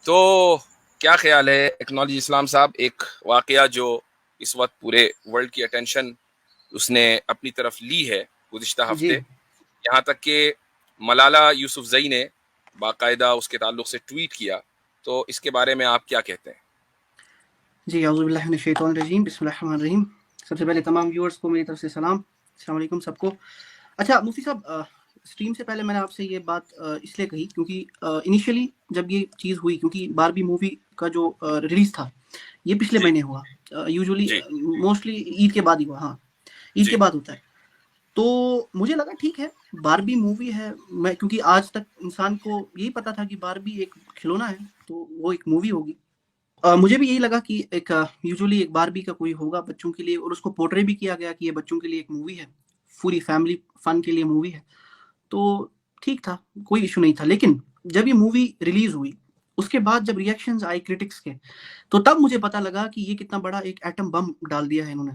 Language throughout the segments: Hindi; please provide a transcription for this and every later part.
तो क्या ख्याल है एक्नॉलेज इस्लाम साहब, एक वाकया जो इस वक्त पूरे वर्ल्ड की अटेंशन उसने अपनी तरफ ली है गुज़िश्ता जी हफ्ते, यहाँ तक कि मलाला यूसुफजई ने बाकायदा उसके ताल्लुक से ट्वीट किया, तो इसके बारे में आप क्या कहते हैं? जी औज़ुबिल्लाहि मिनश्शैतानिर्रजीम बिस्मिल्लाहिर्रहमानिर्रहीम। सबसे पहले तमाम व्यूअर्स को मेरी तरफ से सलाम, अस्सलाम वालेकुम सबको। अच्छा मुफ्ती साहब, स्ट्रीम से पहले मैंने आपसे ये बात इसलिए कही क्योंकि इनिशियली जब ये चीज़ हुई, क्योंकि बारबी मूवी का जो रिलीज़ था ये पिछले जी महीने हुआ। यूजुअली जी मोस्टली ईद के बाद ही हुआ। हाँ, ईद के जी बाद होता है। तो मुझे लगा ठीक है, बारबी मूवी है। मैं क्योंकि आज तक इंसान को यही पता था कि बारबी एक खिलौना है, तो वो एक मूवी होगी। मुझे भी यही लगा कि एक यूजुअली एक बारबी का कोई होगा बच्चों के लिए, और उसको पोर्ट्रे भी किया गया कि ये बच्चों के लिए एक मूवी है, पूरी फैमिली फन के लिए मूवी है। तो ठीक था, कोई इशू नहीं था। लेकिन जब ये मूवी रिलीज हुई, उसके बाद जब रिएक्शंस आए क्रिटिक्स के, तो तब मुझे पता लगा कि ये कितना बड़ा एक एटम बम डाल दिया है इन्होंने,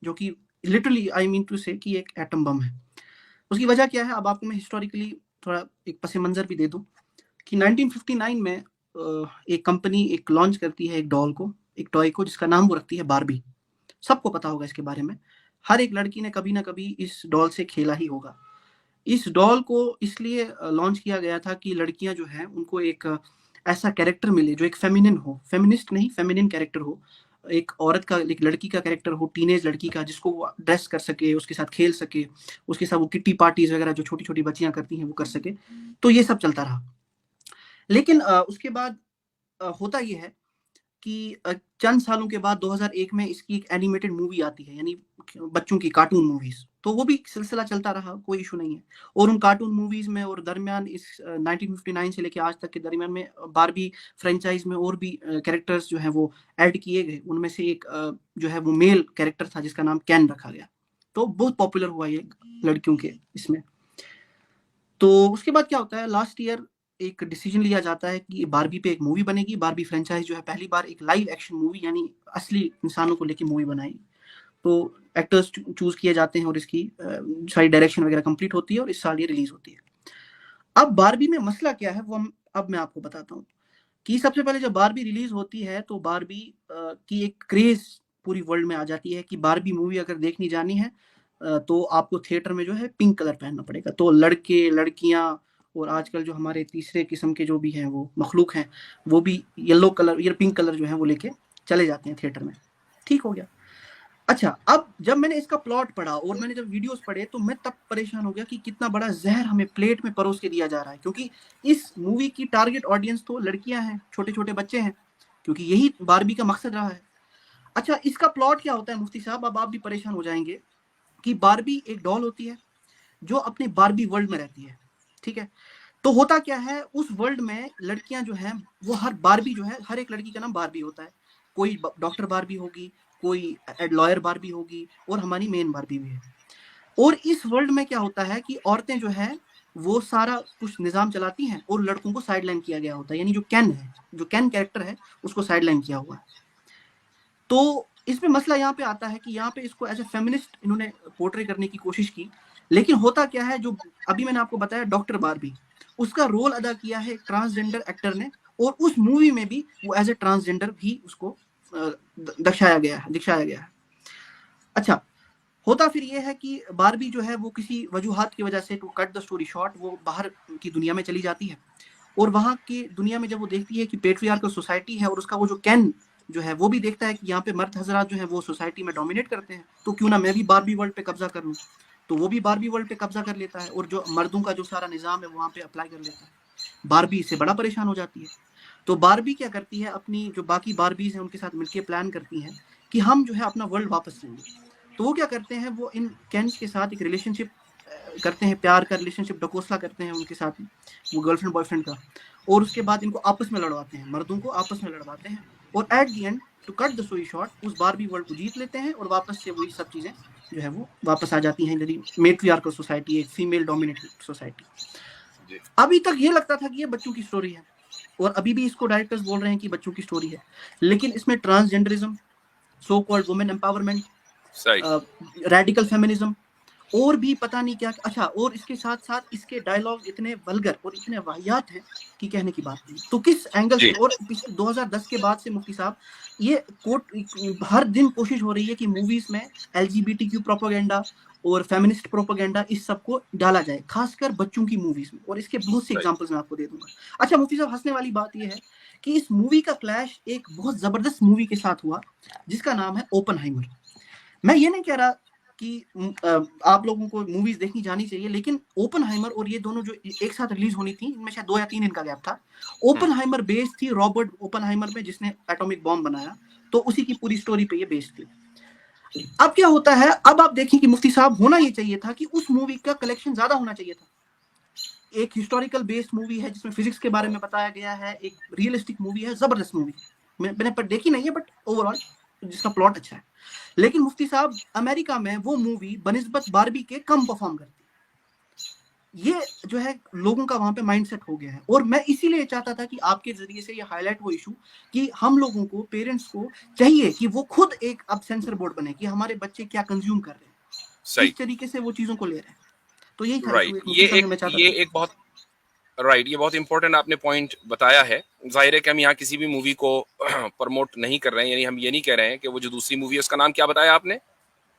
जो कि लिटरली आई मीन टू से कि एक एटम बम है। उसकी वजह क्या है, अब आपको मैं हिस्टोरिकली थोड़ा एक पस मंजर भी दे दूं कि 1959 में एक कंपनी एक लॉन्च करती है एक डॉल को, एक टॉय को, जिसका नाम वो रखती है बारबी। सबको पता होगा इसके बारे में, हर एक लड़की ने कभी ना कभी इस डॉल से खेला ही होगा। इस डॉल को इसलिए लॉन्च किया गया था कि लड़कियां जो हैं उनको एक ऐसा कैरेक्टर मिले जो एक फेमिनिन हो, फेमिनिस्ट नहीं, फेमिनिन कैरेक्टर हो। एक औरत का, एक लड़की का कैरेक्टर हो, टीनेज लड़की का, जिसको वो ड्रेस कर सके, उसके साथ खेल सके, उसके साथ वो किट्टी पार्टीज वगैरह जो छोटी छोटी बच्चियां करती हैं वो कर सके। तो ये सब चलता रहा। लेकिन उसके बाद होता ये है कि चंद सालों के बाद 2001 में इसकी एक एनिमेटेड मूवी आती है, यानी बच्चों की कार्टून मूवीज। तो वो भी सिलसिला चलता रहा, कोई इशू नहीं है। और उन कार्टून मूवीज में और दरमियान इस 1959 से लेकर आज तक के दरमियान में बारबी फ्रेंचाइज में और भी कैरेक्टर्स जो हैं वो ऐड किए गए। उनमें से एक जो है वो मेल कैरेक्टर था जिसका नाम कैन रखा गया। तो बहुत पॉपुलर हुआ ये लड़कियों के इसमें। तो उसके बाद क्या होता है, लास्ट ईयर एक डिसीजन लिया जाता है कि बारबी पे एक मूवी बनेगी। बारबी फ्रेंचाइज जो है पहली बार एक लाइव एक्शन मूवी, यानी असली इंसानों को लेके मूवी बनाएगी। तो एक्टर्स चूज किए जाते हैं और इसकी सारी डायरेक्शन वगैरह कंप्लीट होती है और इस साल ये रिलीज होती है। अब बारबी में मसला क्या है वो अब मैं आपको बताता हूँ कि सबसे पहले जब बारबी रिलीज होती है तो बारबी की एक क्रेज पूरी वर्ल्ड में आ जाती है कि बारबी मूवी अगर देखनी जानी है तो आपको थिएटर में जो है पिंक कलर पहनना पड़ेगा। तो लड़के लड़कियां और आजकल जो हमारे तीसरे किस्म के जो भी हैं वो मखलूक हैं, वो भी येलो कलर या पिंक कलर जो है वो लेके चले जाते हैं थिएटर में। ठीक हो गया। अच्छा, अब जब मैंने इसका प्लॉट पढ़ा और मैंने जब वीडियोस पढ़े तो मैं तब परेशान हो गया कि कितना बड़ा जहर हमें प्लेट में परोस के दिया जा रहा है। क्योंकि इस मूवी की टारगेट ऑडियंस तो लड़कियां हैं, छोटे छोटे बच्चे हैं, क्योंकि यही बारबी का मकसद रहा है। अच्छा, इसका प्लॉट क्या होता है मुफ्ती साहब, अब आप भी परेशान हो जाएंगे कि बारबी एक डॉल होती है जो अपने बारबी वर्ल्ड में रहती है। ठीक है। तो होता क्या है, उस वर्ल्ड में लड़कियां जो हैं वो हर बारबी जो है, हर एक लड़की का नाम बारबी होता है। कोई डॉक्टर बारबी होगी, कोई लॉयर बारबी होगी, और हमारी मेन बारबी भी है। और इस वर्ल्ड में क्या होता है कि औरतें जो है वो सारा कुछ निजाम चलाती हैं और लड़कों को साइडलाइन किया गया होता है। यानी जो कैन है, जो कैन कैरेक्टर है, उसको साइडलाइन किया हुआ है। तो इसमें मसला यहाँ पे आता है कि यहाँ पे इसको एज ए फेमिनिस्ट इन्होंने पोर्ट्रे करने की कोशिश की। लेकिन होता क्या है, जो अभी मैंने आपको बताया डॉक्टर बारबी, उसका रोल अदा किया है ट्रांसजेंडर एक्टर ने, और उस मूवी में भी वो एज ए ट्रांसजेंडर भी उसको दिखाया गया है। अच्छा, होता फिर ये है कि बारबी जो है वो किसी वजूहात की वजह से, to cut the story short, वो बाहर की दुनिया में चली जाती है। और वहाँ की दुनिया में जब वो देखती है कि पेट्रियार्कल सोसाइटी है, और उसका वो जो कैन जो है वो भी देखता है कि यहाँ पे मर्द हजरात जो है वो सोसाइटी में डोमिनेट करते हैं, तो क्यों ना मैं भी बारबी वर्ल्ड पे कब्जा कर लूँ। तो वो भी बारबी वर्ल्ड पे कब्जा कर लेता है और जो मर्दों का जो सारा निज़ाम है वहाँ पे अप्लाई कर लेता है। बारबी इससे बड़ा परेशान हो जाती है। तो बारबी क्या करती है, अपनी जो बाकी बारबीज हैं उनके साथ मिलकर प्लान करती हैं कि हम जो है अपना वर्ल्ड वापस लेंगे। तो वो क्या करते हैं, वो इन कैंस के साथ एक रिलेशनशिप करते हैं, प्यार का रिलेशनशिप ढकोसला करते हैं उनके साथ, वो गर्लफ्रेंड बॉयफ्रेंड का। और उसके बाद इनको आपस में लड़वाते हैं, मर्दों को आपस में लड़वाते हैं, और at the end, to cut the story short, उस बारबी वर्ल्ड को जीत लेते हैं और वापस से वही सब चीज़ें जो है वो वापस आ जाती हैं। यदि मेट्रियार्कल सोसाइटी, एक फीमेल डोमिनेटेड सोसाइटी। जी अभी तक ये लगता था कि ये बच्चों की स्टोरी है, और अभी भी इसको डायरेक्टर्स बोल रहे हैं कि बच्चों की स्टोरी है। लेकिन इसमें transgenderism, so called women empowerment, सही। रेडिकल फेमिनिज्म, और भी पता नहीं क्या, अच्छा, और इसके साथ साथ इसके डायलॉग इतने वल्गर और इतने वाहियात हैं कि कहने की बात नहीं। तो किस एंगल से, जी और 2010 के बाद से मुफ्ती साहब ये कोट हर दिन कोशिश हो रही है कि मूवीज में LGBTQ प्रोपेगेंडा और फेमिनिस्ट प्रोपेगेंडा इस सब को डाला जाए, खासकर बच्चों की मूवीज में, और इसके बहुत से राइट एग्जांपल्स मैं आपको दे दूंगा। अच्छा मुफ्ती साहब, हंसने वाली बात यह है कि इस मूवी का क्लैश एक बहुत जबरदस्त मूवी के साथ हुआ जिसका नाम है ओपनहाइमर। मैं ये नहीं कह रहा कि आप लोगों को मूवीज देखनी जानी चाहिए, लेकिन ओपनहाइमर और ये दोनों जो एक साथ रिलीज होनी थी, इनमें शायद 2 या 3 दिन का गैप था। ओपनहाइमर बेस्ड थी रॉबर्ट ओपनहाइमर में, जिसने एटॉमिक बॉम्ब बनाया, तो उसी की पूरी स्टोरी पे ये बेस्ड थी। अब क्या होता है, अब आप देखिए कि मुफ्ती साहब, होना ये चाहिए था कि उस मूवी का कलेक्शन ज्यादा होना चाहिए था। एक हिस्टोरिकल बेस्ड मूवी है जिसमें फिजिक्स के बारे में बताया गया है, एक रियलिस्टिक मूवी है, जबरदस्त मूवी। मैंने पर देखी नहीं है, बट ओवरऑल जिसका प्लॉट अच्छा है। लेकिन मुफ्ती साहब, अमेरिका में वो मूवी बनिस्बत बारबी के कम परफॉर्म करती है। ये जो है लोगों का वहां पे माइंडसेट हो गया है, और मैं इसीलिए चाहता था कि आपके जरिए से ये हाईलाइट हो इशू कि हम लोगों को, पेरेंट्स को चाहिए कि वो खुद एक अब सेंसर बोर्ड बने कि हमारे बच्चे क्या कंज्यूम कर रहे हैं, सही किस तरीके से वो चीजों को ले रहे हैं। तो यही था राइट इशू, एक मुफ्ती साहब में मैं चाहता ये था। एक बहुत राइट ये बहुत इंपॉर्टेंट आपने पॉइंट बताया है। जाहिर है कि हम यहाँ किसी भी मूवी को प्रमोट नहीं कर रहे हैं, यानी हम ये नहीं कह रहे हैं कि वो जो दूसरी मूवी है उसका नाम क्या बताया आपने?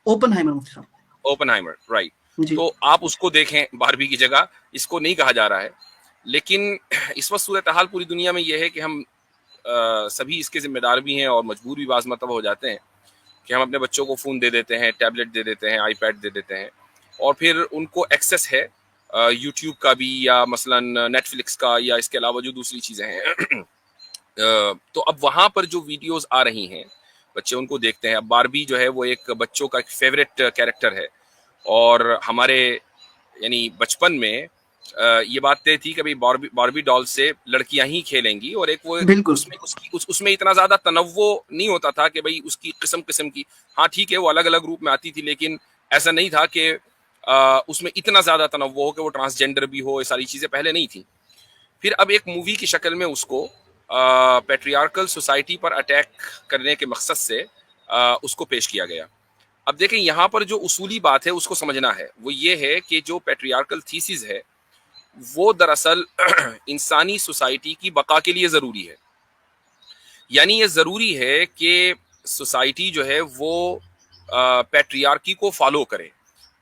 ओपनहाइमर मुफ्ती साहब। Oppenheimer, right. जी। तो आप उसको देखें बारबी की जगह, इसको नहीं कहा जा रहा है। लेकिन इस वक्त सूरत हाल पूरी दुनिया में यह है कि हम सभी इसके जिम्मेदार भी हैं और मजबूर भी बाज मतलब हो जाते हैं कि हम अपने बच्चों को फ़ोन दे देते हैं, टैबलेट दे देते हैं, आईपैड दे देते हैं, और फिर उनको एक्सेस है यूट्यूब का भी, या मसलन नेटफ्लिक्स का, या इसके अलावा जो दूसरी चीज़ें हैं। तो अब वहाँ पर जो वीडियोस आ रही हैं बच्चे उनको देखते हैं। अब बारबी जो है वो एक बच्चों का एक फेवरेट कैरेक्टर है, और हमारे यानी बचपन में ये बात तय थी कि भाई बारबी बारबी डॉल से लड़कियां ही खेलेंगी, और एक वो बिल्कुल। उसमें उसमें इतना ज्यादा तनव्वो नहीं होता था कि भाई उसकी किस्म किस्म की, हाँ ठीक है वो अलग अलग रूप में आती थी, लेकिन ऐसा नहीं था कि उसमें इतना ज्यादा तनव्वो हो कि वो ट्रांसजेंडर भी हो, ये सारी चीजें पहले नहीं थी। फिर अब एक मूवी की शक्ल में उसको पैट्रियार्कल सोसाइटी पर अटैक करने के मकसद से उसको पेश किया गया। अब देखें यहाँ पर जो उसूली बात है उसको समझना है, वो ये है कि जो पैट्रियार्कल थीसिस है वो दरअसल इंसानी सोसाइटी की बका के लिए ज़रूरी है। यानी ये ज़रूरी है कि सोसाइटी जो है वो पैट्रियार्की को फॉलो करे।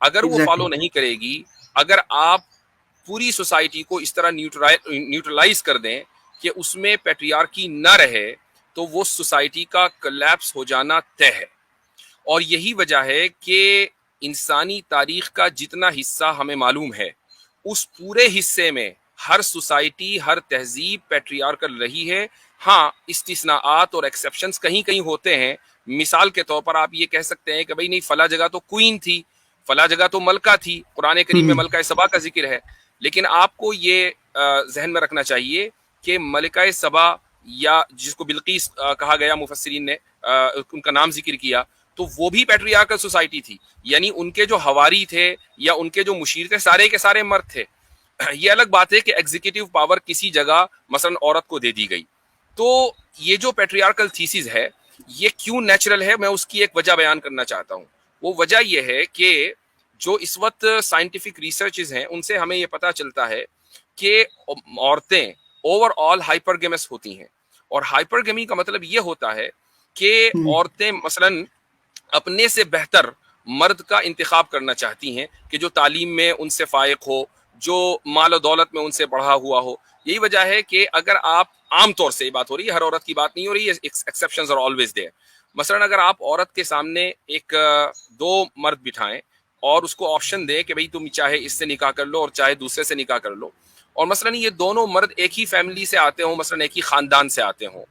अगर वो एग्जैक्टली। फॉलो नहीं करेगी, अगर आप पूरी सोसाइटी को इस तरह न्यूट्रलाइज कर दें कि उसमें पैट्रियार्की न रहे, तो वो सोसाइटी का कोलैप्स हो जाना तय है। और यही वजह है कि इंसानी तारीख का जितना हिस्सा हमें मालूम है, उस पूरे हिस्से में हर सोसाइटी, हर तहजीब पैट्रियार्कल रही है। हाँ, इस्तिस्नाआत और एक्सेप्शंस कहीं कहीं होते हैं। मिसाल के तौर पर आप ये कह सकते हैं कि भाई नहीं, फला जगह तो क्वीन थी, फला जगह तो मलका थी, कुरान करीम में मलका सबा का जिक्र है। लेकिन आपको ये जहन में रखना चाहिए कि मलिका सबा, या जिसको बिल्कीस कहा गया, मुफस्सिरीन ने उनका नाम जिक्र किया, तो वो भी पैट्रियार्कल सोसाइटी थी। यानी उनके जो हवारी थे या उनके जो मुशीर थे, सारे के सारे मर्द थे। ये अलग बात है कि एग्जीक्यूटिव पावर किसी जगह मसलन औरत को दे दी गई। तो ये जो पैट्रियार्कल थीसिस है ये क्यों नेचुरल है, मैं उसकी एक वजह बयान करना चाहता हूँ। वो वजह यह है कि जो इस वक्त साइंटिफिक रिसर्चेस हैं उनसे हमें ये पता चलता है कि औरतें ओवरऑल हाइपरगेमस होती हैं। और हाइपरगेमी का मतलब ये होता है कि औरतें मसलन अपने से बेहतर मर्द का इंतखाब करना चाहती हैं कि जो तालीम में उनसे फायक हो, जो माल और दौलत में उनसे बढ़ा हुआ हो। यही वजह है कि अगर आप, आम तौर से ये बात हो रही है, हर औरत की बात नहीं हो रही है, एक्सेप्शंस आर ऑलवेज देयर। मसलन अगर आप औरत के सामने एक दो मर्द बिठाएं और उसको ऑप्शन दें कि भाई तुम चाहे इससे निकाह कर लो और चाहे दूसरे से निकाह कर लो, और मसलन ये दोनों मर्द एक ही फैमिली से आते हों, मसलन एक ही खानदान से आते हों,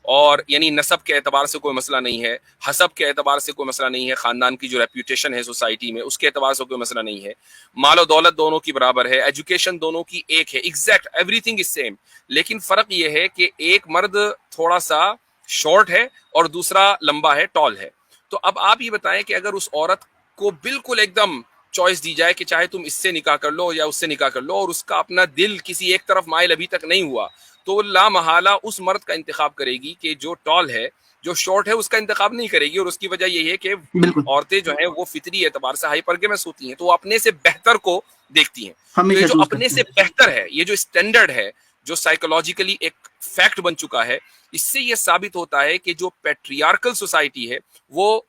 और यानी नसब के एतबार से कोई मसला नहीं है, हसब के एतबार से कोई मसला नहीं है, ख़ानदान की जो रेप्यूटेशन है सोसाइटी में उसके एतबार से कोई मसला नहीं है, माल और दौलत दोनों की बराबर है, एजुकेशन दोनों की एक है, एग्जैक्ट एवरीथिंग इज सेम। लेकिन फ़र्क ये है कि एक मर्द थोड़ा सा शॉर्ट है और दूसरा लंबा है, टॉल है। तो अब आप ये बताएं कि अगर उस औरत को बिल्कुल एकदम चॉइस दी जाए कि चाहे तुम इससे निकाह कर लो या उससे निकाह कर लो, और उसका अपना दिल किसी एक तरफ माइल अभी तक नहीं हुआ, तो ला महाला उस मर्द का इंतखाब करेगी कि जो टॉल है, जो शॉर्ट है उसका इंतखाब नहीं करेगी। और उसकी वजह यही है कि बिल्कुल औरतें जो हैं वो फितरी एतबार से हाइपरगेमस होती हैं, तो वो अपने से बेहतर को देखती हैं। तो ये हमेशा जो चूज अपने करते से हैं। बेहतर है, ये जो स्टैंडर्ड है, जो साइकोलॉजिकली एक फैक्ट बन चुका है, इससे ये साबित होता है कि जो पेट्रियार्कल सोसाइटी है वो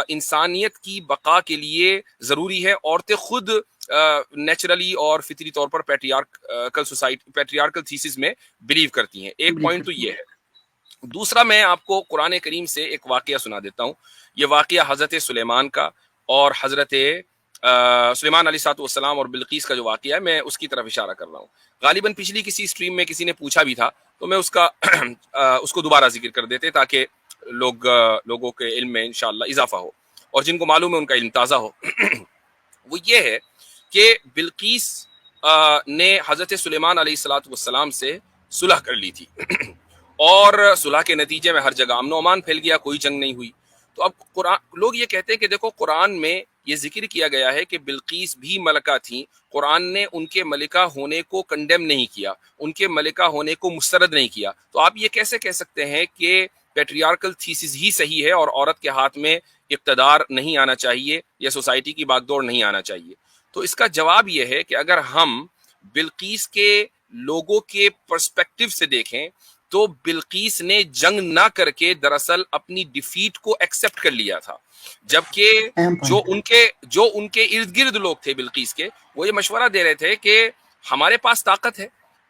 इंसानियत की बका के लिए जरूरी है। औरतें खुद नेचुरली और फितरी तौर पर पेट्रियार्कल सोसाइटी, पेट्रियार्कल थीसिस में बिलीव करती हैं। एक बिलीव पॉइंट तो करते ये हैं। है। दूसरा, मैं आपको कुरान करीम से एक वाकया सुना देता हूँ। ये वाकया हजरत सुलेमान का और हजरत सुलेमान अलैहिस्सलाम और बिल्कीस का जो वाकया है, मैं उसकी तरफ इशारा कर रहा हूँ। गालिबन पिछली किसी स्ट्रीम में किसी ने पूछा भी था, तो मैं उसका उसको दोबारा जिक्र कर देते ताकि लोगों के इल्म में इंशाअल्लाह इजाफा हो और जिनको मालूम है उनका इल्म ताज़ा हो। वो ये है कि बिल्कीस ने हजरत सुलेमान अलैहिस्सलाम से सुलह कर ली थी और सुलह के नतीजे में हर जगह अमन अमान फैल गया, कोई जंग नहीं हुई। तो अब कुरान, लोग ये कहते हैं कि देखो कुरान में ये जिक्र किया गया है कि बिल्कीस भी मलका थी, कुरान ने उनके मलिका होने को कंडेम नहीं किया, उनके मलिका होने को मुस्तरद नहीं किया। तो आप ये कैसे कह सकते हैं कि पेट्रियार्कल थीसिस ही सही है और औरत के हाथ में इक़्तिदार नहीं आना चाहिए या सोसाइटी की बागडोर नहीं आना चाहिए? तो इसका जवाब यह है कि अगर हम बिल्कीस के लोगों के पर्सपेक्टिव से देखें तो बिल्कीस ने जंग ना करके दरअसल अपनी डिफीट को एक्सेप्ट कर लिया था, जबकि जो उनके इर्द गिर्द लोग थे बिल्कीस के, वो ये मशवरा दे रहे थे कि हमारे पास ताकत है,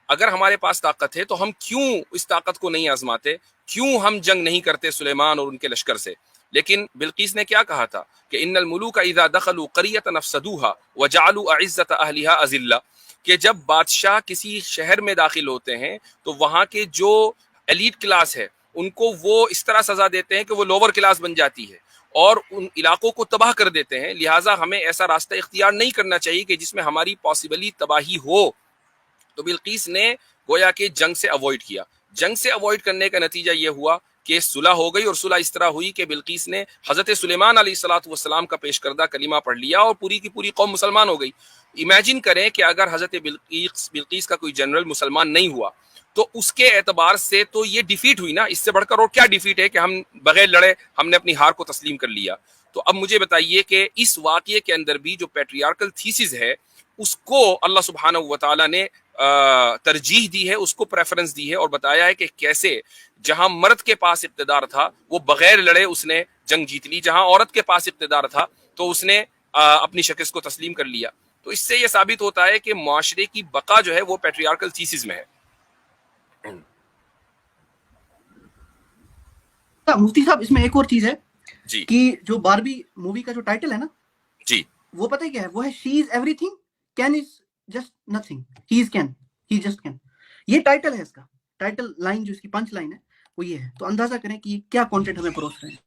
अगर हमारे पास ताकत है तो हम क्यों इस ताकत को नहीं आजमाते, क्यों हम जंग नहीं करते सुलेमान और उनके लश्कर से। लेकिन बिल्कीस ने क्या कहा था कि इन्नल मुलूका इज़ा दखलू क़रियतन अफ़सदूहा व जअलू अइज़्ज़त अहलिहा अज़िल्ला, कि जब बादशाह किसी शहर में दाखिल होते हैं तो वहां के जो एलीट क्लास है उनको वो इस तरह सजा देते हैं कि वो लोअर क्लास बन जाती है और उन इलाकों को तबाह कर देते हैं। लिहाजा हमें ऐसा रास्ता इख्तियार नहीं करना चाहिए कि जिसमें हमारी पॉसिबली तबाही हो। तो बिल्कीस ने गोया के जंग से अवॉइड किया। जंग से अवॉइड करने का नतीजा ये हुआ कि सुलह हो गई और सुलह इस तरह हुई कि बिल्कीस ने हजरत सुलेमान अलैहिस्सलाम का पेश करदा कलीमा पढ़ लिया और पूरी की पूरी कौम मुसलमान हो गई। इमेजिन करें कि अगर हजरत बिल्कीस का कोई जनरल मुसलमान नहीं हुआ तो उसके एतबार से तो ये डिफीट हुई ना, इससे बढ़कर और क्या डिफीट है कि हम बगैर लड़े हमने अपनी हार को तस्लीम कर लिया। तो अब मुझे बताइए कि इस वाकये के अंदर भी जो पेट्रियार्कल थीसिस है उसको अल्लाह सुब्हानहू व तआला ने तरजीह दी है, उसको प्रेफरेंस दी है और बताया है कि कैसे जहां मर्द के पास इक़्तिदार था वो बगैर लड़े उसने जंग जीत ली, जहां औरत के पास इक़्तिदार था तो उसने अपनी शिकस्त को तस्लीम कर लिया। तो इससे यह साबित होता है कि मुआशरे की बका जो है वो पेट्रियार्कल थीसिस में है। मुफ्ती साहब, इसमें एक और चीज है जी कि जो बारबी मूवी का जो टाइटल है ना जी, वो पता है क्या है? वो है she is everything, can is just nothing, he is can, he just can. ये टाइटल है, इसका टाइटल लाइन जो इसकी पंच लाइन है वो ये है। तो अंदाजा करें कि क्या कंटेंट हमें परोस रहे हैं।